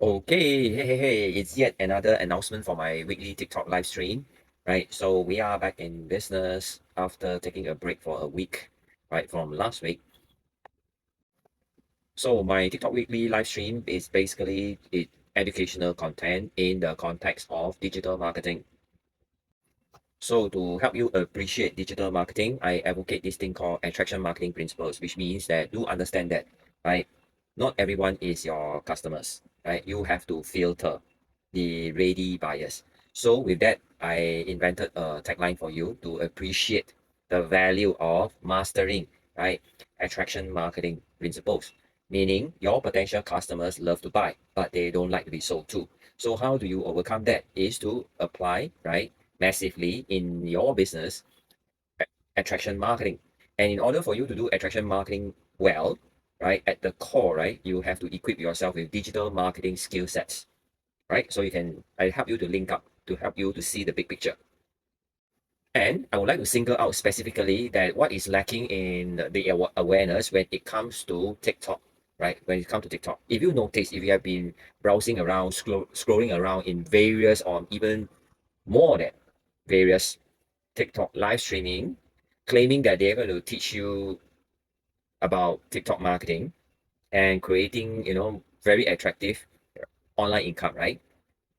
Okay, hey, it's yet another announcement for my weekly TikTok live stream, right? So we are back in business after taking a break for a week, right, from last week. So my TikTok weekly live stream is basically educational content in the context of digital marketing. So to help you appreciate digital marketing, I advocate this thing called attraction marketing principles, which means that do understand that, right? Not everyone is your customers, right? You have to filter the ready buyers. So with that, I invented a tagline for you to appreciate the value of mastering, right? Attraction marketing principles, meaning your potential customers love to buy, but they don't like to be sold to. So how do you overcome that? Is to apply, right, massively in your business attraction marketing. And in order for you to do attraction marketing well, right, at the core, right, you have to equip yourself with digital marketing skill sets, right? So I help you to link up to help you to see the big picture. And I would like to single out specifically that what is lacking in the awareness when it comes to TikTok, right? When it comes to TikTok, if you notice, if you have been browsing around, scrolling around in various or even more than various TikTok live streaming, claiming that they're going to teach you about TikTok marketing and creating, very attractive online income, right?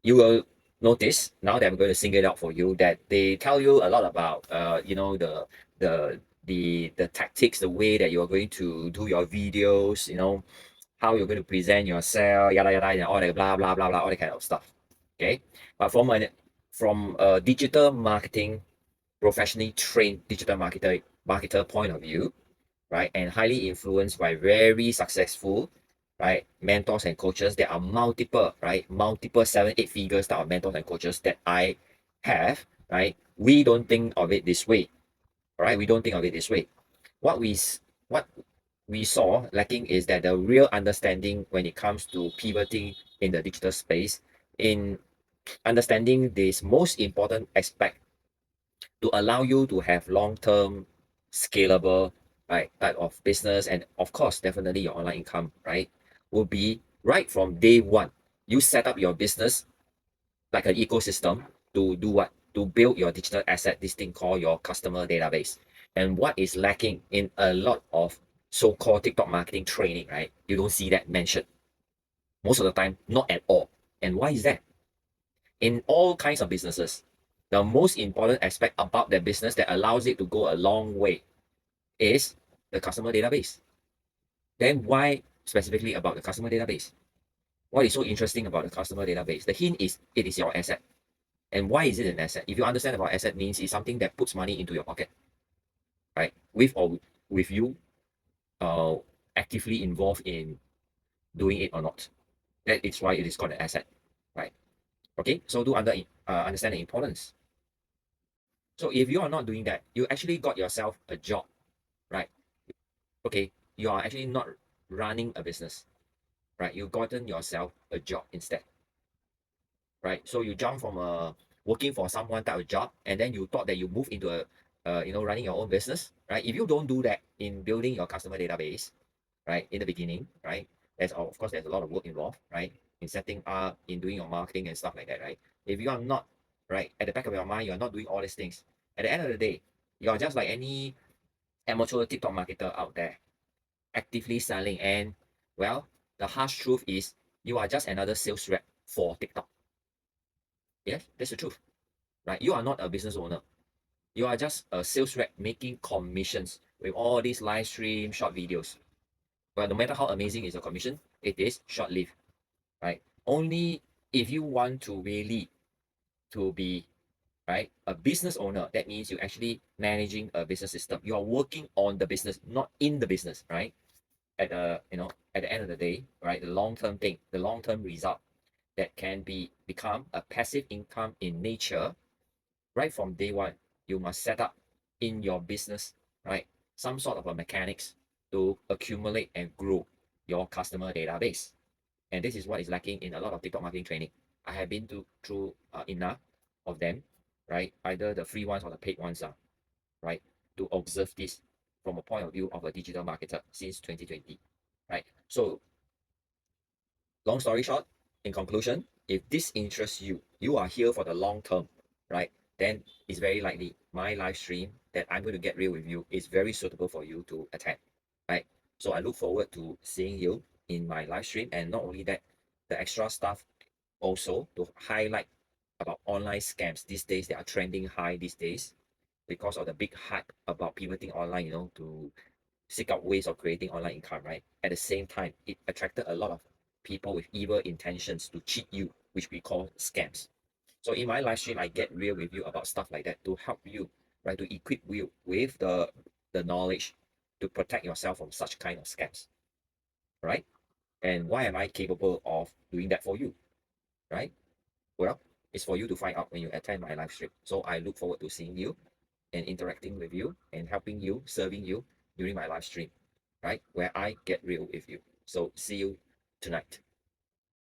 You will notice now that I'm going to sing it out for you that they tell you a lot about, the tactics, the way that you're going to do your videos, how you're going to present yourself, yada yada, and all that blah blah blah blah, all that kind of stuff. Okay, but from a digital marketing professionally trained digital marketer point of view, right, and highly influenced by very successful, right, mentors and coaches. There are multiple, right, multiple 7, 8 figures that are mentors and coaches that I have, right. We don't think of it this way, right? We don't think of it this way. What we what we saw lacking is that the real understanding when it comes to pivoting in the digital space, in understanding this most important aspect to allow you to have long-term scalable, right, type of business, and of course definitely your online income, right, will be right from day one. You set up your business like an ecosystem to do what, to build your digital asset, this thing called your customer database. And what is lacking in a lot of so-called TikTok marketing training, right, you don't see that mentioned most of the time, not at all. And why is that? In all kinds of businesses, the most important aspect about the business that allows it to go a long way is the customer database. Then why specifically about the customer database? What is so interesting about the customer database? The hint is it is your asset. And why is it an asset? If you understand about asset, means it's something that puts money into your pocket, right? With or with you uh, actively involved in doing it or not. That is why it is called an asset, right? Okay, so do understand the importance. So if you are not doing that, you actually got yourself a job, right? Okay, you are actually not running a business, right? You've gotten yourself a job instead, right? So you jump from working for someone type of job, and then you thought that you move into running your own business, right? If you don't do that in building your customer database, right, in the beginning, right, there's of course there's a lot of work involved, right, in setting up, in doing your marketing and stuff like that, right? If you are not, right, at the back of your mind, you're not doing all these things. At the end of the day, you're just like any amateur TikTok marketer out there actively selling. And well, the harsh truth is you are just another sales rep for TikTok. Yes, that's the truth, right? You are not a business owner. You are just a sales rep making commissions with all these live stream short videos. But no matter how amazing is your commission, it is short-lived, right? Only if you want to really to be, right, a business owner, that means you're actually managing a business system. You are working on the business, not in the business, right? At the end of the day, right, the long-term thing, the long-term result that can become a passive income in nature, right from day one, you must set up in your business, right, some sort of a mechanics to accumulate and grow your customer database. And this is what is lacking in a lot of TikTok marketing training. I have been through enough of them, right, either the free ones or the paid ones, right, to observe this from a point of view of a digital marketer since 2020, right? So long story short, in conclusion, if this interests you, you are here for the long term, right? Then it's very likely my live stream that I'm going to get real with you is very suitable for you to attend, right? So I look forward to seeing you in my live stream. And not only that, the extra stuff also to highlight about online scams these days. They are trending high these days because of the big hype about pivoting online, to seek out ways of creating online income, right? At the same time, it attracted a lot of people with evil intentions to cheat you, which we call scams. So in my live stream, I get real with you about stuff like that to help you, right? To equip you with the knowledge to protect yourself from such kind of scams, right? And why am I capable of doing that for you, right? Well, it's for you to find out when you attend my live stream. So I look forward to seeing you and interacting with you and helping you, serving you during my live stream, right? Where I get real with you. So see you tonight.